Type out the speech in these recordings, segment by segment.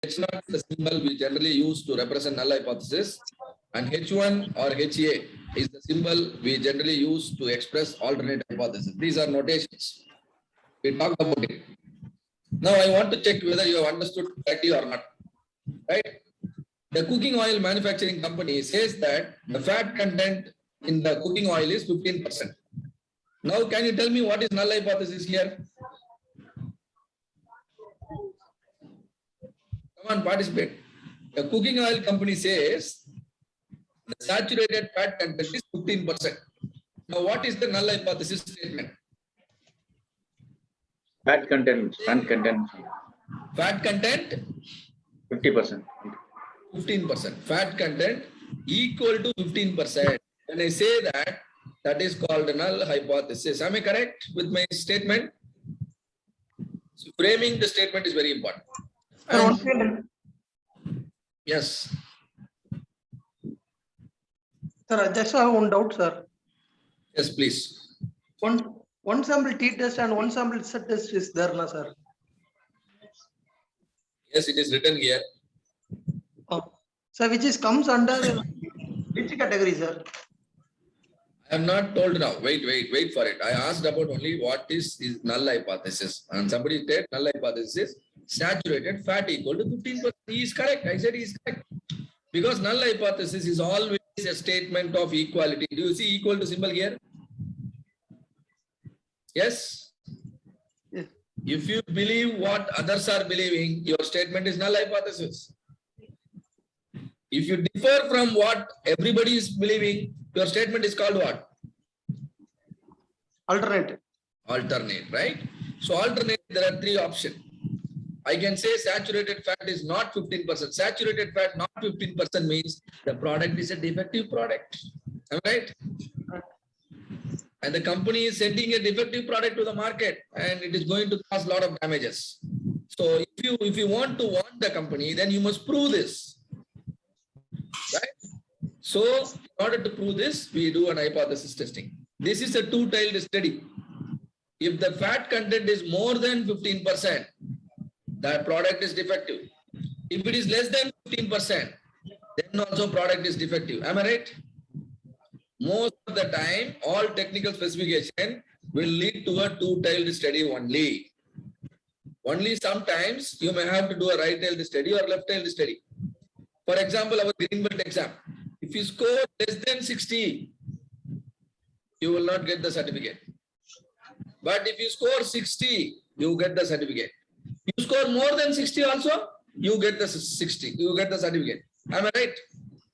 H0 is the symbol we generally use to represent null hypothesis, and H1 or HA is the symbol we generally use to express alternate hypothesis. These are notations. We talked about it. Now I want to check whether you have understood correctly or not. Right? The cooking oil manufacturing company says that the fat content in the cooking oil is 15%. Now, can you tell me what is null hypothesis here? Come on, participate. The cooking oil company says the saturated fat content is 15%. Now, what is the null hypothesis statement? Fat content. Fat content 50%. 15%. Fat content equal to 15%. When I say that, that is called a null hypothesis. Am I correct with my statement? So framing the statement is very important. Yes. Sir, I just have one doubt, sir. Yes, please. One sample t-test and one sample z-test is there, na, sir? Yes, it is written here. So which is comes under which category, sir? I am not told now. Wait for it. I asked about only what is null hypothesis. And somebody said null hypothesis is saturated fat equal to 15%. He is correct. I said he is correct. Because null hypothesis is always a statement of equality. Do you see equal to symbol here? Yes? Yes. If you believe what others are believing, your statement is null hypothesis. If you differ from what everybody is believing, your statement is called what? Alternate. Alternate, right? So alternate, there are three options. I can say saturated fat is not 15%. Saturated fat not 15% means the product is a defective product. Am I right? And the company is sending a defective product to the market and it is going to cause a lot of damages. So if you want to warn the company, then you must prove this. Right? So in order to prove this, we do an hypothesis testing. This is a two-tailed study. If the fat content is more than 15%, that product is defective. If it is less than 15%, then also product is defective. Am I right? Most of the time, all technical specification will lead to a two-tailed study only. Only sometimes you may have to do a right-tailed study or left-tailed study. For example, our green belt exam. If you score less than 60, you will not get the certificate. But if you score 60, you get the certificate. You score more than 60 also, you get the 60. You get the certificate. Am I right?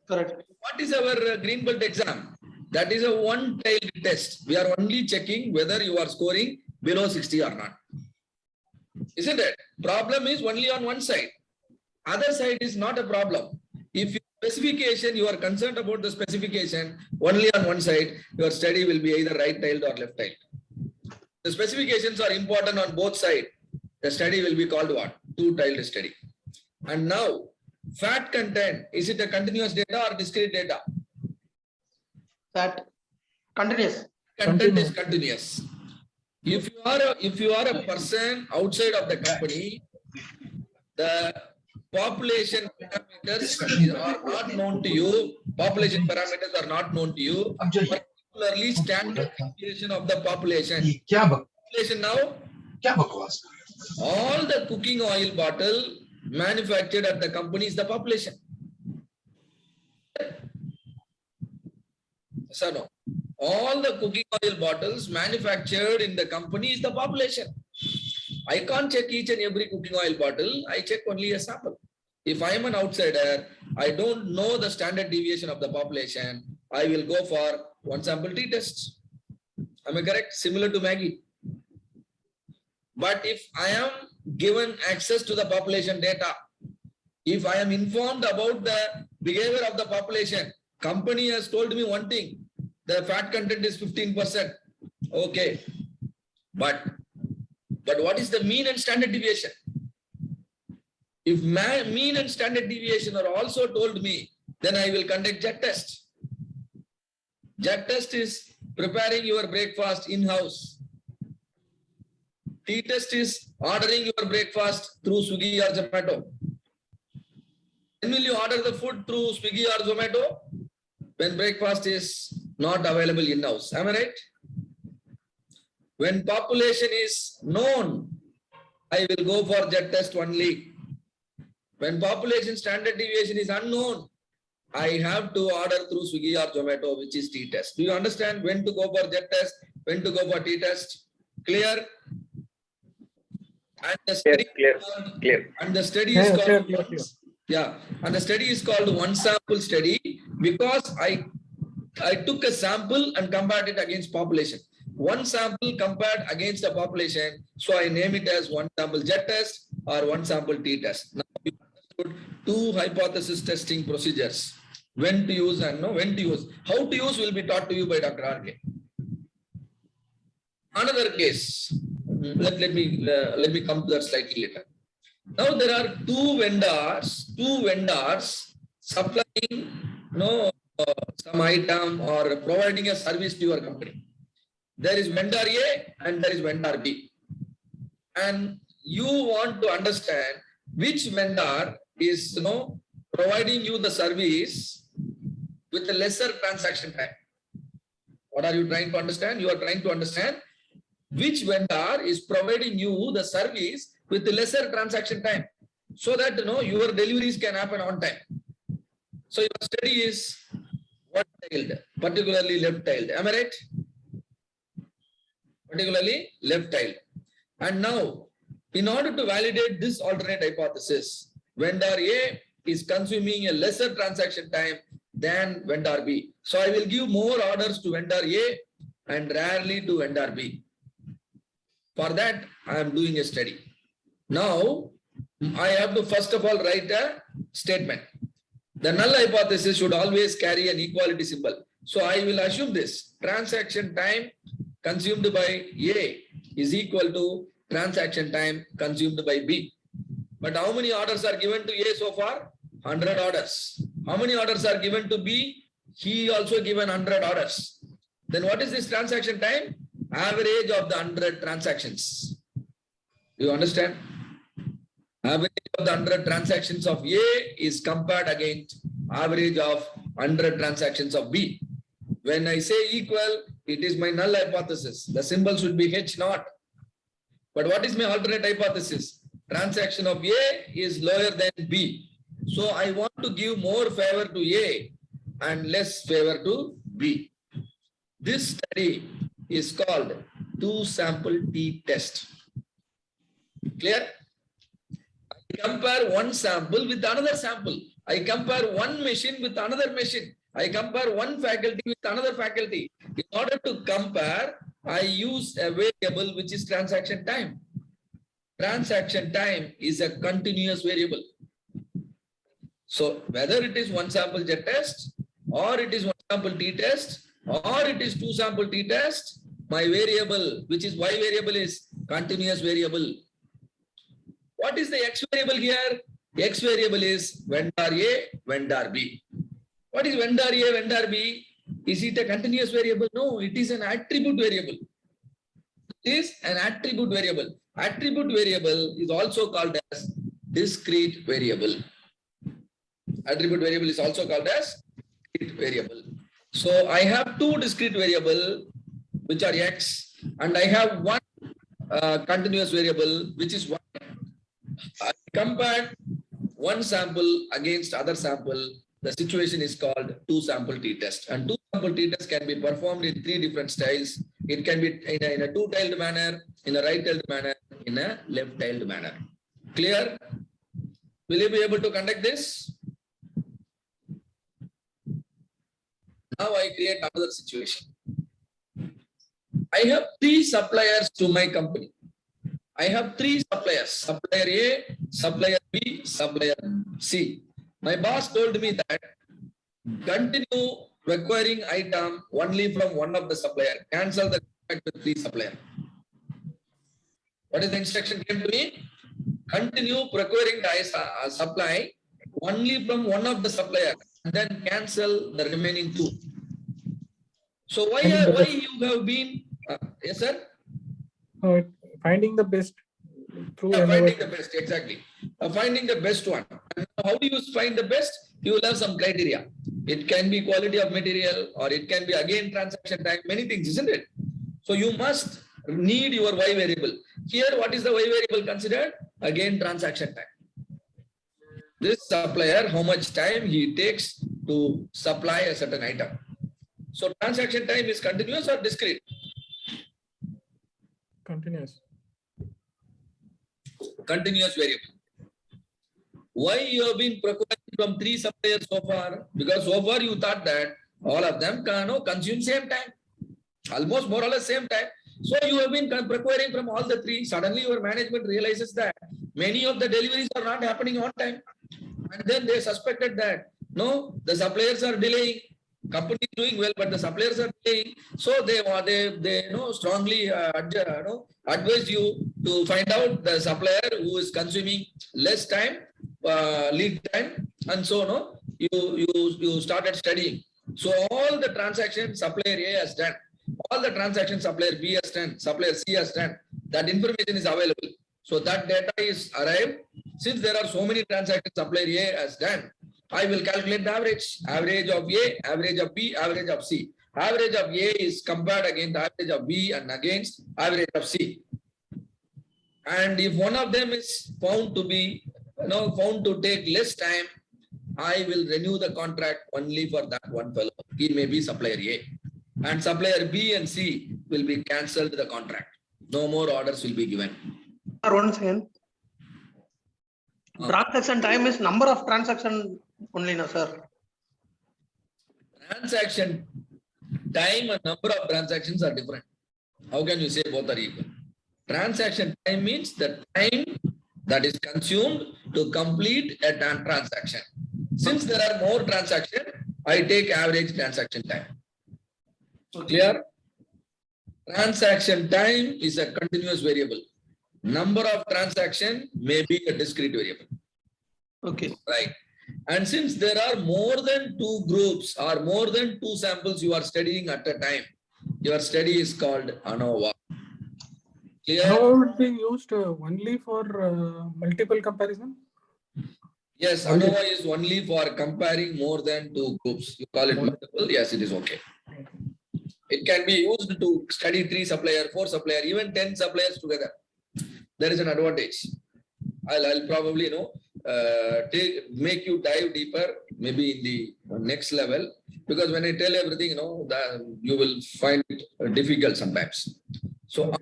Correct. What is our green belt exam? That is a one-tailed test. We are only checking whether you are scoring below 60 or not. Isn't it? Problem is only on one side. Other side is not a problem. If your specification, you are concerned about the specification only on one side, your study will be either right-tailed or left-tailed. The specifications are important on both sides. The study will be called what? Two-tailed study. And now, fat content, is it a continuous data or discrete data? That continuous. Content is continuous. If you are a person outside of the company, the population parameters are not known to you. Population parameters are not known to you. Particularly standard deviation of the population. Population now, all the cooking oil bottle manufactured at the company is the population. So no. All the cooking oil bottles manufactured in the company is the population. I can't check each and every cooking oil bottle. I check only a sample. If I am an outsider, I don't know the standard deviation of the population. I will go for one sample t-test. Am I correct? Similar to Maggie. But if I am given access to the population data, if I am informed about the behavior of the population, company has told me one thing, the fat content is 15%. Okay. But what is the mean and standard deviation? If mean and standard deviation are also told me, then I will conduct JAT test. JAT test is preparing your breakfast in-house. T-test is ordering your breakfast through Swiggy or Zomato. When will you order the food through Swiggy or Zomato? When breakfast is not available in-house. Am I right? When population is known, I will go for jet test only. When population standard deviation is unknown, I have to order through Swiggy or Zomato, which is t-test. Do you understand when to go for jet test, when to go for t-test? Clear? And the study, Clear. And the study is called Clear. yeah, and the study is called one sample study because I took a sample and compared it against population. One sample compared against the population, so I name it as one sample jet test or one sample t-test. Now we understood two hypothesis testing procedures: when to use and when to use. How to use will be taught to you by Dr. R.K. Another case. Let me come to that slightly later. Now there are two vendors supplying some item or providing a service to your company. There is vendor A and there is vendor B. And you want to understand which vendor is providing you the service with a lesser transaction time. What are you trying to understand? You are trying to understand which vendor is providing you the service with the lesser transaction time, so that your deliveries can happen on time. So your study is one-tailed, particularly left-tailed. Am I right? Particularly left-tailed. And now, in order to validate this alternate hypothesis, vendor A is consuming a lesser transaction time than vendor B. So I will give more orders to vendor A and rarely to vendor B. For that, I am doing a study. Now, I have to first of all write a statement. The null hypothesis should always carry an equality symbol. So I will assume this: transaction time consumed by A is equal to transaction time consumed by B. But how many orders are given to A so far? 100 orders. How many orders are given to B? He also given 100 orders. Then what is this transaction time? Average of the 100 transactions. Do you understand? Average of the 100 transactions of A is compared against average of 100 transactions of B. When I say equal, it is my null hypothesis. The symbol should be H naught. But what is my alternate hypothesis? Transaction of A is lower than B. So I want to give more favor to A and less favor to B. This study is called two-sample t-test. Clear? I compare one sample with another sample. I compare one machine with another machine. I compare one faculty with another faculty. In order to compare, I use a variable which is transaction time. Transaction time is a continuous variable. So whether it is one sample jet test, or it is one sample t-test, or it is two sample t-test, my variable, which is y variable, is continuous variable. What is the x variable here? X variable is vendor A, vendor B. What is vendor A, vendor B? Is it a continuous variable? No, it is an attribute variable. It is an attribute variable. Attribute variable is also called as discrete variable. Attribute variable is also called as discrete variable. So I have two discrete variable which are x, and I have one continuous variable which is y. I compared one sample against other sample. The situation is called two-sample t-test, and two-sample t-test can be performed in three different styles. It can be in a two-tailed manner, in a right-tailed manner, in a left-tailed manner. Clear? Will you be able to conduct this? Now I create another situation. I have three suppliers to my company. I have three suppliers: supplier A, supplier B, supplier C. My boss told me that continue requiring item only from one of the supplier. Cancel the contract with the supplier. What is the instruction came to me? Continue procuring the supply only from one of the supplier, and then cancel the remaining two. So why you have been? Yes, sir. Finding the best through Yeah, finding another. the best, exactly. finding the best one. And how do you find the best? You will have some criteria. It can be quality of material, or it can be again transaction time, many things, isn't it? So you must need your Y variable. Here, what is the Y variable considered? Again, transaction time. This supplier, how much time he takes to supply a certain item. So transaction time is continuous or discrete? Continuous. Continuous variable. Why you have been procuring from 3 suppliers so far? Because so far you thought that all of them can consume same time, almost more or less same time. So you have been procuring from all the 3. Suddenly your management realizes that many of the deliveries are not happening on time, and then they suspected that no, the suppliers are delaying. Company is doing well, but the suppliers are delaying. So they strongly advise you to find out the supplier who is consuming less time, lead time, and so you started studying. So all the transactions supplier A has done, all the transactions supplier B has done, supplier C has done. That information is available. So that data is arrived. Since there are so many transactions supplier A has done, I will calculate the average. Average of A, average of B, average of C. Average of A is compared against the average of B and against average of C. And if one of them is found to be, found to take less time, I will renew the contract only for that one fellow. He may be supplier A. And supplier B and C will be cancelled the contract. No more orders will be given. Sir, once again. Transaction time is number of transaction only, no, sir. Transaction time and number of transactions are different. How can you say both are equal? Transaction time means the time that is consumed to complete a transaction. Since there are more transactions, I take average transaction time. Clear? Transaction time is a continuous variable. Number of transaction may be a discrete variable. Okay. Right. And since there are more than 2 groups or more than 2 samples you are studying at a time, your study is called ANOVA. Clear? How would be used only for multiple comparison? Yes, ANOVA is only for comparing more than 2 groups. You call it multiple. Yes, it is okay. It can be used to study 3 supplier, 4 supplier, even 10 suppliers together. There is an advantage. I'll probably make you dive deeper, maybe in the next level, because when I tell everything, that you will find it difficult sometimes. So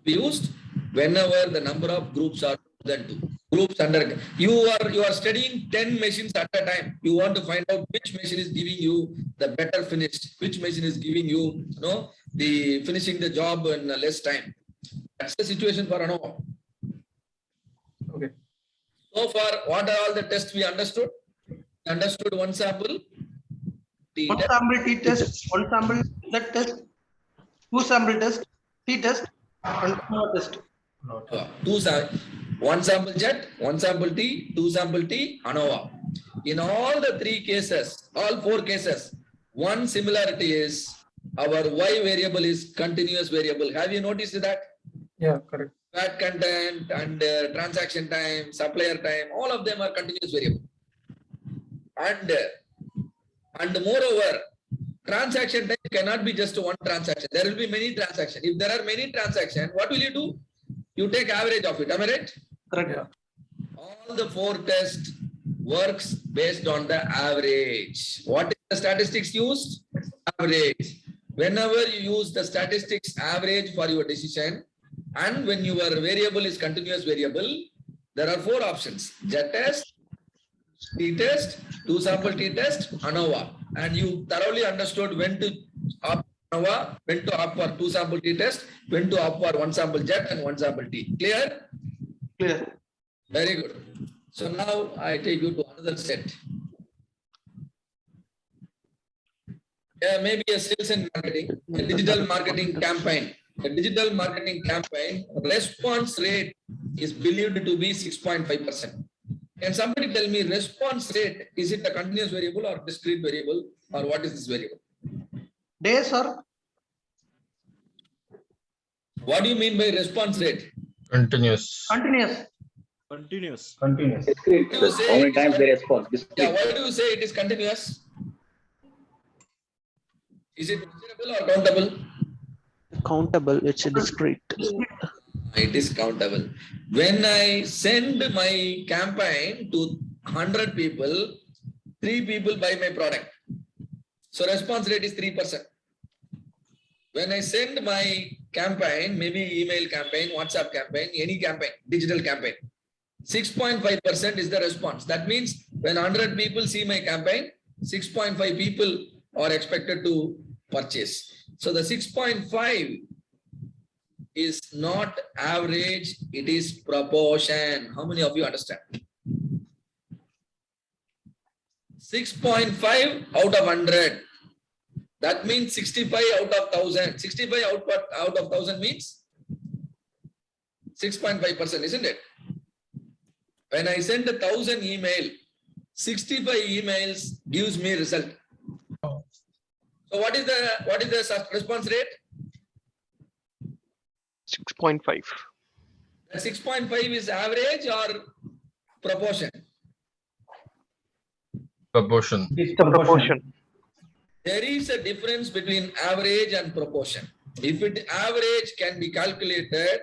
be used whenever the number of groups are more than 2. Groups under you are studying 10 machines at a time. You want to find out which machine is giving you the better finished, which machine is giving you, the finishing the job in less time. That's the situation for ANOVA. Okay. So far, what are all the tests we understood? We understood one sample, One sample T test, one sample Z test, 2 sample test, T test, and ANOVA test. one sample jet, one sample T, 2 sample T, ANOVA. In all the 3 cases, all 4 cases, one similarity is our Y variable is continuous variable. Have you noticed that? Yeah, correct. Fat content and transaction time, supplier time, all of them are continuous variable. And moreover, transaction time cannot be just one transaction. There will be many transactions. If there are many transactions, what will you do? You take average of it. Am I right? Correct. Yeah. All the 4 tests works based on the average. What is the statistics used? Average. Whenever you use the statistics average for your decision, and when your variable is continuous variable, there are 4 options: Z test, T test, 2 sample T test, ANOVA. And you thoroughly understood when to opt for ANOVA, when to opt for 2 sample T test, when to opt for 1 sample Z and 1 sample T. Clear? Clear. Very good. So now I take you to another set. Maybe a sales and marketing, a digital marketing campaign. A digital marketing campaign response rate is believed to be 6.5%. Can somebody tell me response rate, is it a continuous variable or discrete variable, or what is this variable? Days, sir. What do you mean by response rate? Continuous. Continuous. Continuous. Continuous. Discrete, You sir. say How many it is times con- they respond? Yeah, Discrete. why do you say it is continuous? Is it measurable or countable? Countable, it's a discrete. It is countable. When I send my campaign to 100 people, 3 people buy my product. So response rate is 3%. When I send my campaign, maybe email campaign, WhatsApp campaign, any campaign, digital campaign, 6.5% is the response. That means when 100 people see my campaign, 6.5 people are expected to purchase. So the 6.5 is not average, it is proportion. How many of you understand? 6.5 out of 100. That means 65 out of 1000. 65 out of 1000 means 6.5%, isn't it? When I send 1,000 email, 65 emails gives me result. So what is the response rate? 6.5. That 6.5 is average or proportion? Proportion. It's The proportion. There is a difference between average and proportion. If it average can be calculated,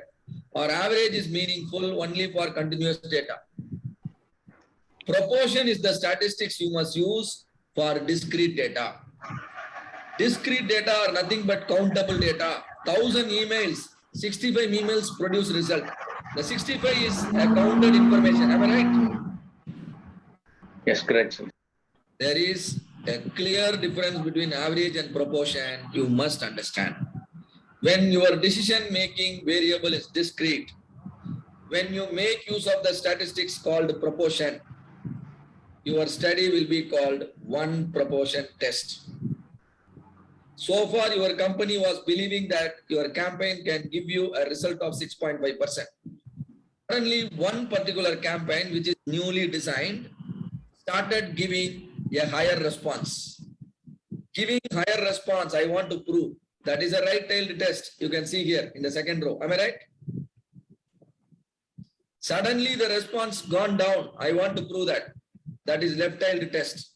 or average is meaningful only for continuous data. Proportion is the statistics you must use for discrete data. Discrete data are nothing but countable data. 1,000 emails, 65 emails produce result. The 65 is a counted information. Am I right? Yes, correct, sir. There is a clear difference between average and proportion. You must understand. When your decision making variable is discrete, when you make use of the statistics called proportion, your study will be called one proportion test. So far, your company was believing that your campaign can give you a result of 6.5%. Suddenly, one particular campaign, which is newly designed, started giving a higher response. Giving higher response, I want to prove. That is a right-tailed test. You can see here in the second row. Am I right? Suddenly, the response gone down. I want to prove that. That is left-tailed test.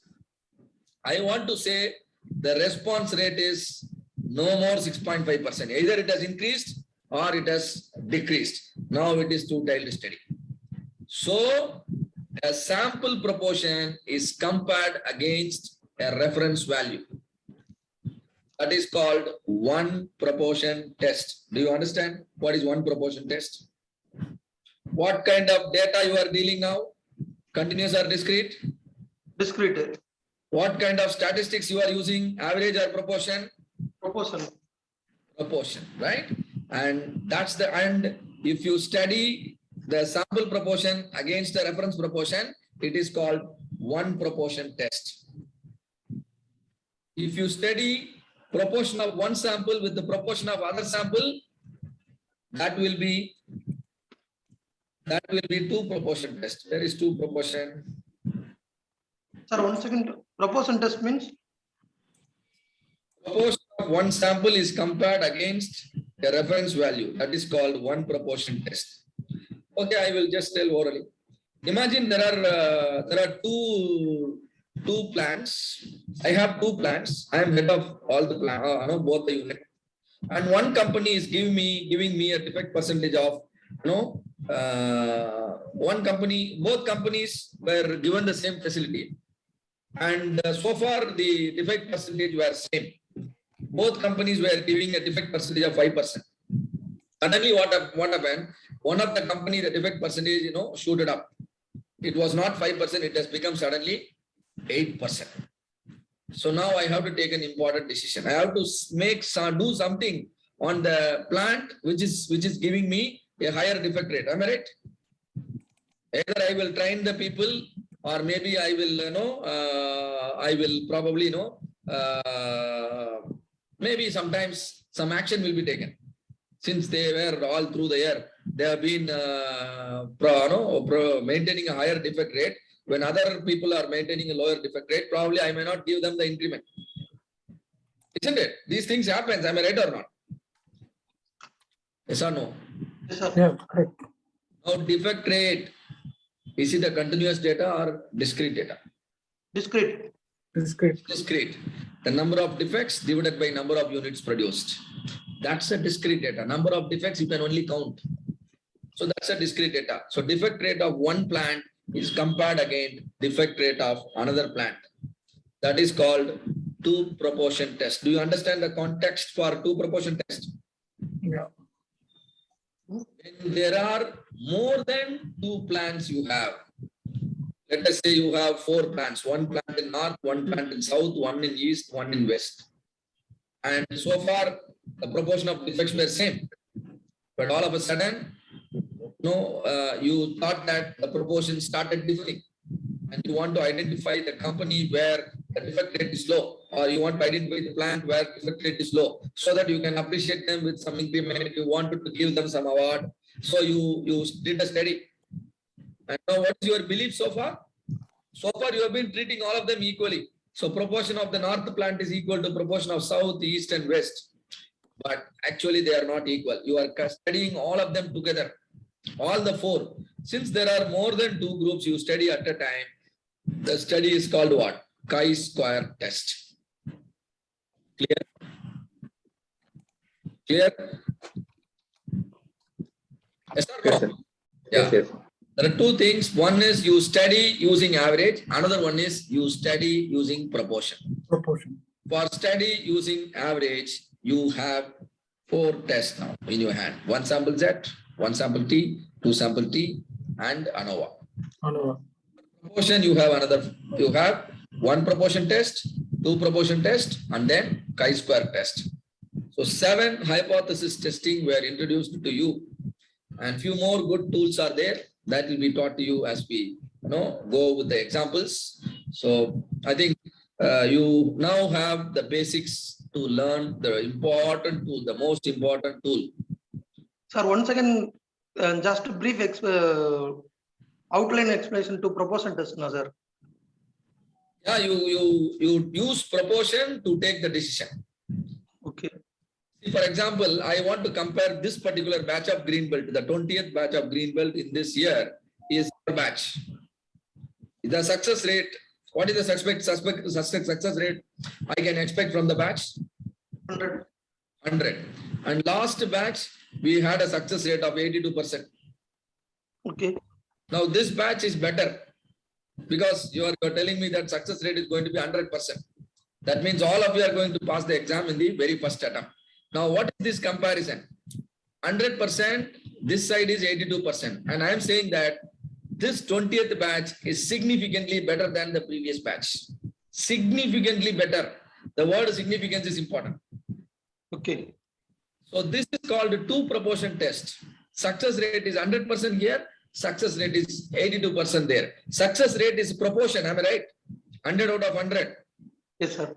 I want to say the response rate is no more 6.5%. Either it has increased or it has decreased. Now it is two-tailed study. So a sample proportion is compared against a reference value. That is called one proportion test. Do you understand what is one proportion test? What kind of data you are dealing now? Continuous or discrete? discrete. What kind of statistics you are using? Average or proportion? Proportion. Proportion, right? And that's the and if you study the sample proportion against the reference proportion, it is called one proportion test. If you study proportion of one sample with the proportion of other sample, that will be two proportion test. There is two proportion. Sir, 1 second. Proportion test means Proportion of one sample is compared against a reference value. That is called one proportion test. Okay, I will just tell orally. Imagine there are two plants. I have two plants. I am head of all the plants, both the unit. And one company is giving me a defect percentage of one company. Both companies were given the same facility, and so far the defect percentage were same. Both companies were giving a defect percentage of 5%. Suddenly, what happened? One of the company, the defect percentage, shooted up. It was not 5%. It has become suddenly 8%. So now I have to take an important decision. I have to do something on the plant which is giving me a higher defect rate. Am I right? Either I will train the people, or maybe I will probably maybe sometimes some action will be taken. Since they were all through the year, they have been maintaining a higher defect rate. When other people are maintaining a lower defect rate, probably I may not give them the increment. Isn't it? These things happen. Am I right or not? Yes or no? yes, sir. Yeah, correct. Now defect rate Is it a continuous data or discrete data? Discrete. Discrete. Discrete. The number of defects divided by number of units produced. That's a discrete data. Number of defects you can only count. So that's a discrete data. So defect rate of one plant is compared against defect rate of another plant. That is called two proportion test. Do you understand the context for two proportion test? Yeah. When there are more than two plants you have, let us say you have 4 plants, one plant in north, one plant in south, one in east, one in west. And so far, the proportion of defects were same. But all of a sudden, you thought that the proportion started differing. And you want to identify the company where the defect rate is low, or you want to identify the plant where defect rate is low, so that you can appreciate them with some increment. You wanted to give them some award. So you did a study. And now what is your belief so far? So far you have been treating all of them equally. So proportion of the north plant is equal to proportion of south, east and west. But actually they are not equal. You are studying all of them together, all the 4. Since there are more than 2 groups you study at a time, the study is called what? Chi-square test. Clear? Clear? Yes, sir? Yes, sir. Yeah. Yes, yes. There are 2 things. One is you study using average. Another one is you study using proportion. Proportion. For study using average, you have 4 tests now in your hand. 1 sample Z, 1 sample T, 2 sample T, and ANOVA. ANOVA. Proportion, you have 1 proportion test, 2 proportion test, and then chi-square test. So 7 hypothesis testing were introduced to you, and few more good tools are there that will be taught to you as we go with the examples. So I think you now have the basics to learn the important tool, the most important tool. Sir, once again, just a brief outline explanation to proportion test, no, sir. Yeah, you use proportion to take the decision. Okay. See, for example, I want to compare this particular batch of green belt. The 20th batch of green belt in this year is a batch. The success rate, what is the success rate I can expect from the batch? 100. 100. And last batch, we had a success rate of 82%. Okay. Now this batch is better because you are telling me that success rate is going to be 100%. That means all of you are going to pass the exam in the very first attempt. Now what is this comparison? 100%, this side is 82%. And I am saying that this 20th batch is significantly better than the previous batch. Significantly better. The word significance is important. Okay. So this is called a 2 proportion test. Success rate is 100% here. Success rate is 82% there. Success rate is proportion, am I right? 100 out of 100. Yes, sir.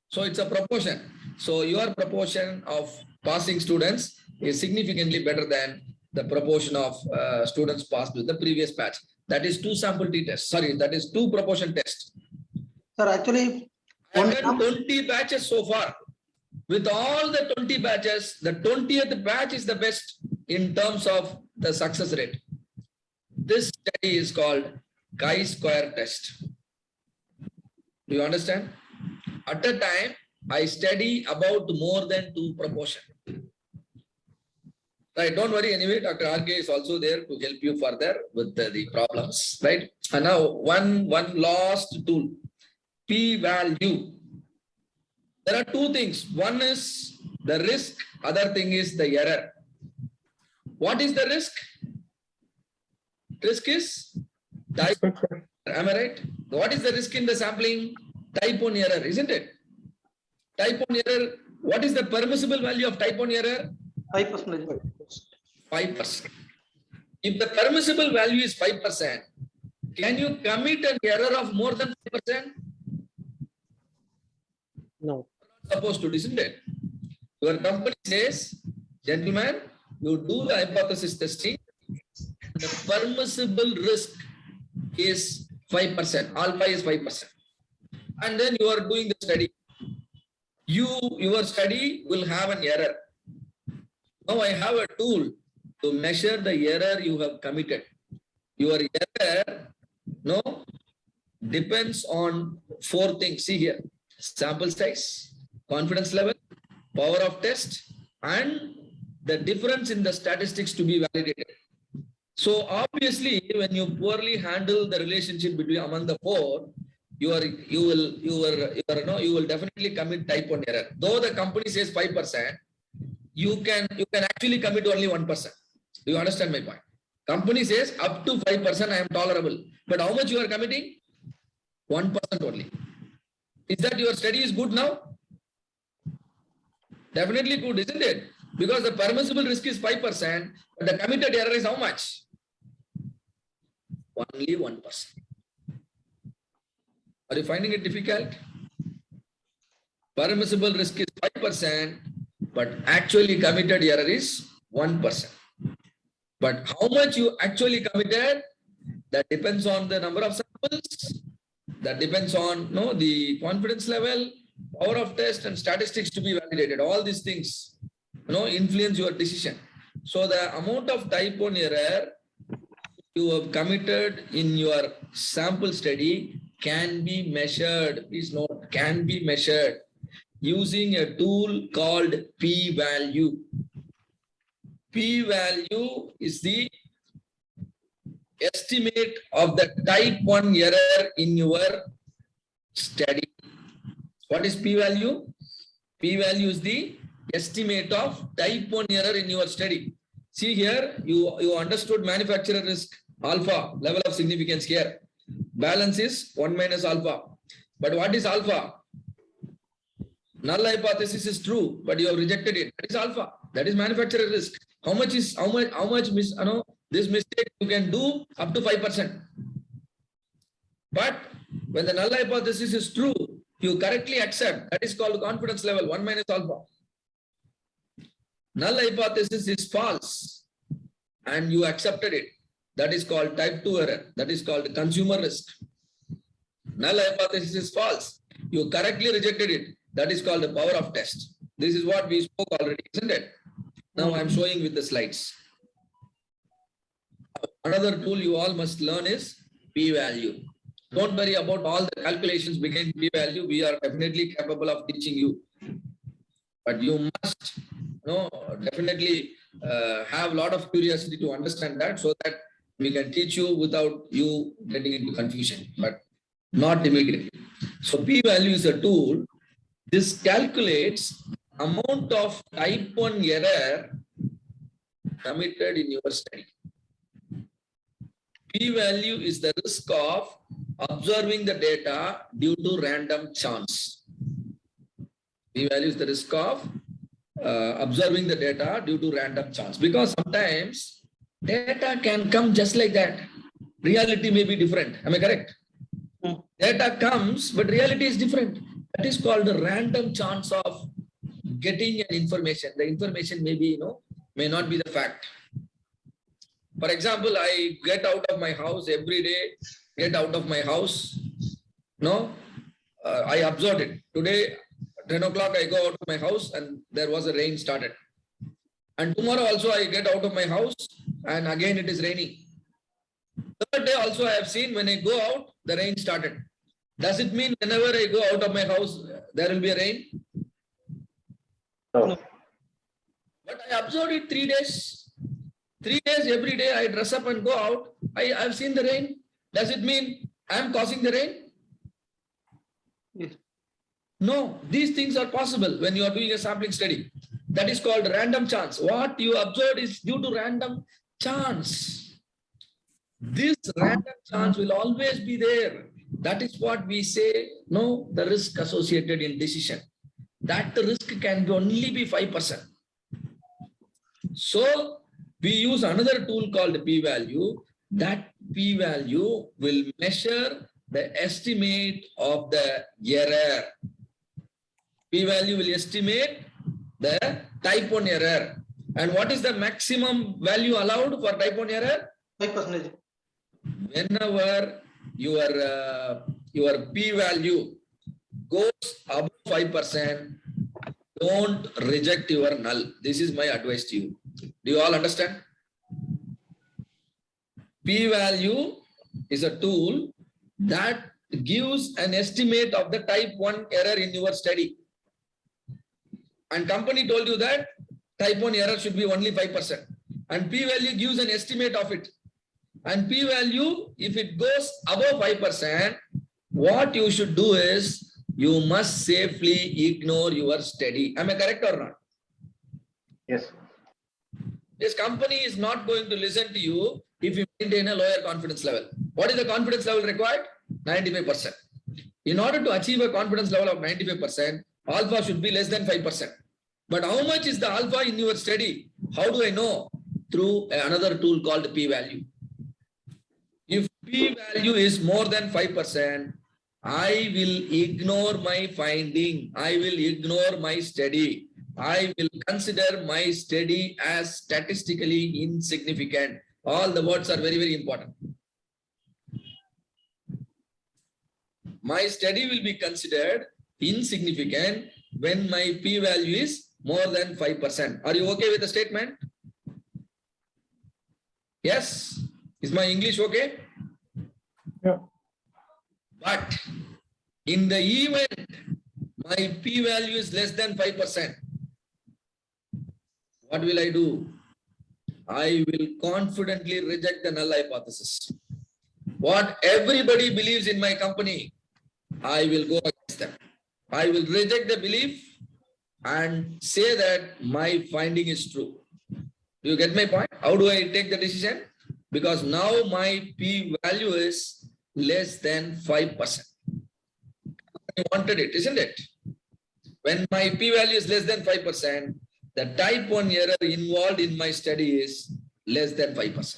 So it's a proportion. So your proportion of passing students is significantly better than the proportion of students passed with the previous batch. That is 2 sample T test. Sorry, that is 2 proportion test. Sir, actually, I have done 20 batches so far. With all the 20 batches, the 20th batch is the best in terms of the success rate. This study is called chi-square test. Do you understand? At a time, I study about more than 2 proportion. Right, don't worry. Anyway, Dr. RK is also there to help you further with the problems. Right. And now one last tool, p-value. There are 2 things. One is the risk. Other thing is the error. What is the risk? Risk is type. Am I right? What is the risk in the sampling? Type 1 error, isn't it? Type 1 error. What is the permissible value of type 1 error? 5%. 5%. If the permissible value is 5%, can you commit an error of more than 5%? No. Supposed to, isn't it? Your company says, gentlemen, you do the hypothesis testing. The permissible risk is 5%. Alpha is 5%. And then you are doing the study. Your study will have an error. Now I have a tool to measure the error you have committed. Your error, no, depends on 4 things. See here, sample size, confidence level, power of test, and the difference in the statistics to be validated. So obviously, when you poorly handle the relationship between among the 4, you will definitely commit type 1 error. Though the company says 5%, you can actually commit only 1%. Do you understand my point? Company says up to 5% I am tolerable, but how much you are committing? 1% only. Is that your study is good now? Definitely good, isn't it? Because the permissible risk is 5%, but the committed error is how much? Only 1%. Are you finding it difficult? Permissible risk is 5%, but actually committed error is 1%. But how much you actually committed, that depends on the number of samples, that depends on the confidence level, power of test, and statistics to be validated. All these things influence your decision. So the amount of type 1 error you have committed in your sample study can be measured. Please note, can be measured using a tool called p-value. P-value is the estimate of the type 1 error in your study. What is p-value? P-value is the estimate of type 1 error in your study. See here, you understood manufacturer risk, alpha, level of significance here. Balance is 1 minus alpha. But what is alpha? Null hypothesis is true, but you have rejected it. That is alpha. That is manufacturer risk. How much this mistake you can do up to 5%. But when the null hypothesis is true, you correctly accept. That is called confidence level 1 minus alpha. Null hypothesis is false and you accepted it. That is called type 2 error. That is called consumer risk. Null hypothesis is false. You correctly rejected it. That is called the power of test. This is what we spoke already, isn't it? Now I am showing with the slides. Another tool you all must learn is p-value. Don't worry about all the calculations behind p-value. We are definitely capable of teaching you. But you must definitely have a lot of curiosity to understand that, so that we can teach you without you getting into confusion, but not immediately. So p-value is a tool. This calculates amount of type 1 error committed in your study. P-value is the risk of observing the data due to random chance. P-value is the risk of observing the data due to random chance. Because sometimes data can come just like that. Reality may be different. Am I correct? Data comes, but reality is different. That is called the random chance of getting an information. The information may be, may not be the fact. For example, I get out of my house every day, I observed it. Today, 10 o'clock, I go out of my house and there was a rain started. And tomorrow also I get out of my house and again it is raining. Third day also I have seen when I go out, the rain started. Does it mean whenever I go out of my house, there will be a rain? No. But I observed it 3 days. 3 days every day I dress up and go out. I have seen the rain. Does it mean I am causing the rain? Yes. No, these things are possible when you are doing a sampling study. That is called random chance. What you observed is due to random chance. This random chance will always be there. That is what we say, the risk associated in decision. That risk can only be 5%. So we use another tool called p-value. That p-value will measure the estimate of the error. P-value will estimate the type 1 error. And what is the maximum value allowed for type 1 error? 5%. Whenever your p-value goes above 5%, don't reject your null. This is my advice to you. Do you all understand? P-value is a tool that gives an estimate of the type 1 error in your study. And company told you that type 1 error should be only 5%. And P-value gives an estimate of it. And P-value, if it goes above 5%, what you should do is you must safely ignore your study. Am I correct or not? Yes. This company is not going to listen to you if you maintain a lower confidence level. What is the confidence level required? 95%. In order to achieve a confidence level of 95%, alpha should be less than 5%. But how much is the alpha in your study? How do I know? Through another tool called P-value. If P-value is more than 5%, I will ignore my finding. I will ignore my study. I will consider my study as statistically insignificant. All the words are very, very important. My study will be considered insignificant when my P-value is more than 5%. Are you okay with the statement? Yes? Is my English okay? Yeah. But in the event my P-value is less than 5%, what will I do? I will confidently reject the null hypothesis. What everybody believes in my company, I will go against them. I will reject the belief and say that my finding is true. Do you get my point? How do I take the decision? Because now my P-value is less than 5%. I wanted it, isn't it? When my P-value is less than 5%, the type 1 error involved in my study is less than 5%.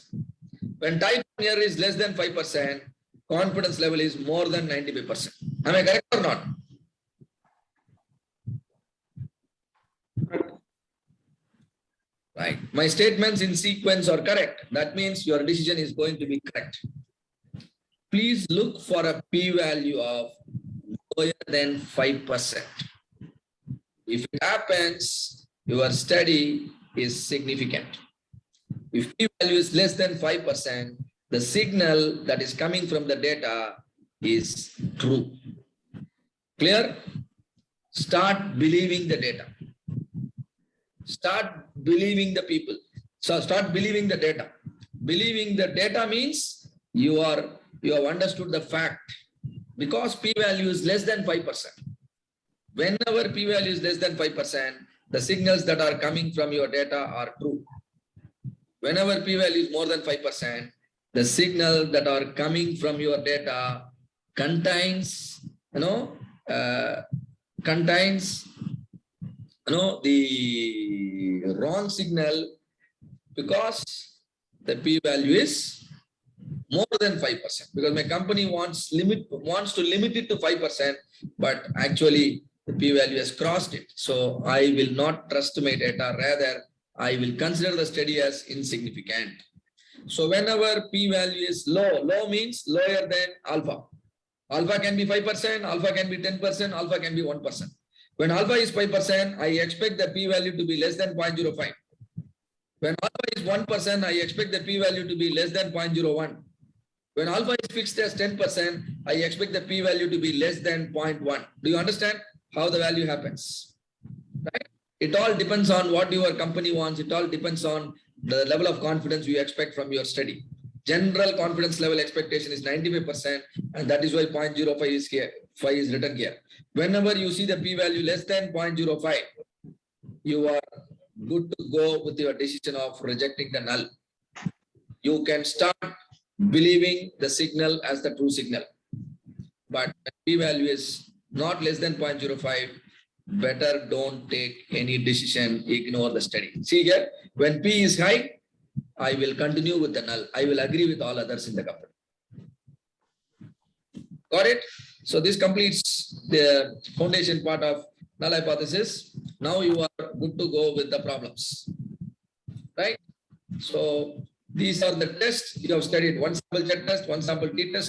When type 1 error is less than 5%, confidence level is more than 95%. Am I correct or not? Right. My statements in sequence are correct. That means your decision is going to be correct. Please look for a P-value of lower than 5%. If it happens, your study is significant. If P-value is less than 5%, the signal that is coming from the data is true. Clear? Start believing the data. Start believing the people. So start believing the data. Believing the data means you have understood the fact. Because P-value is less than 5%. Whenever P-value is less than 5%, the signals that are coming from your data are true. Whenever P-value is more than 5%, the signal that are coming from your data contains, the wrong signal because the P-value is more than 5%. Because my company wants to limit it to 5%, but actually the P-value has crossed it. So I will not trust my data. Rather, I will consider the study as insignificant. So whenever P-value is low, low means lower than alpha. Alpha can be 5%, alpha can be 10%, alpha can be 1%. When alpha is 5%, I expect the P-value to be less than 0.05. When alpha is 1%, I expect the P-value to be less than 0.01. When alpha is fixed as 10%, I expect the P-value to be less than 0.1. Do you understand how the value happens? Right? It all depends on what your company wants. It all depends on the level of confidence you expect from your study. General confidence level expectation is 95%, and that is why 0.05 is here. 5 is written here. Whenever you see the P-value less than 0.05, you are good to go with your decision of rejecting the null. You can start believing the signal as the true signal. But P-value is not less than 0.05, better don't take any decision, ignore the study. See here, when P is high, I will continue with the null. I will agree with all others in the company. Got it? So this completes the foundation part of null hypothesis. Now you are good to go with the problems. Right? So these are the tests you have studied. One sample Z test, one sample T test.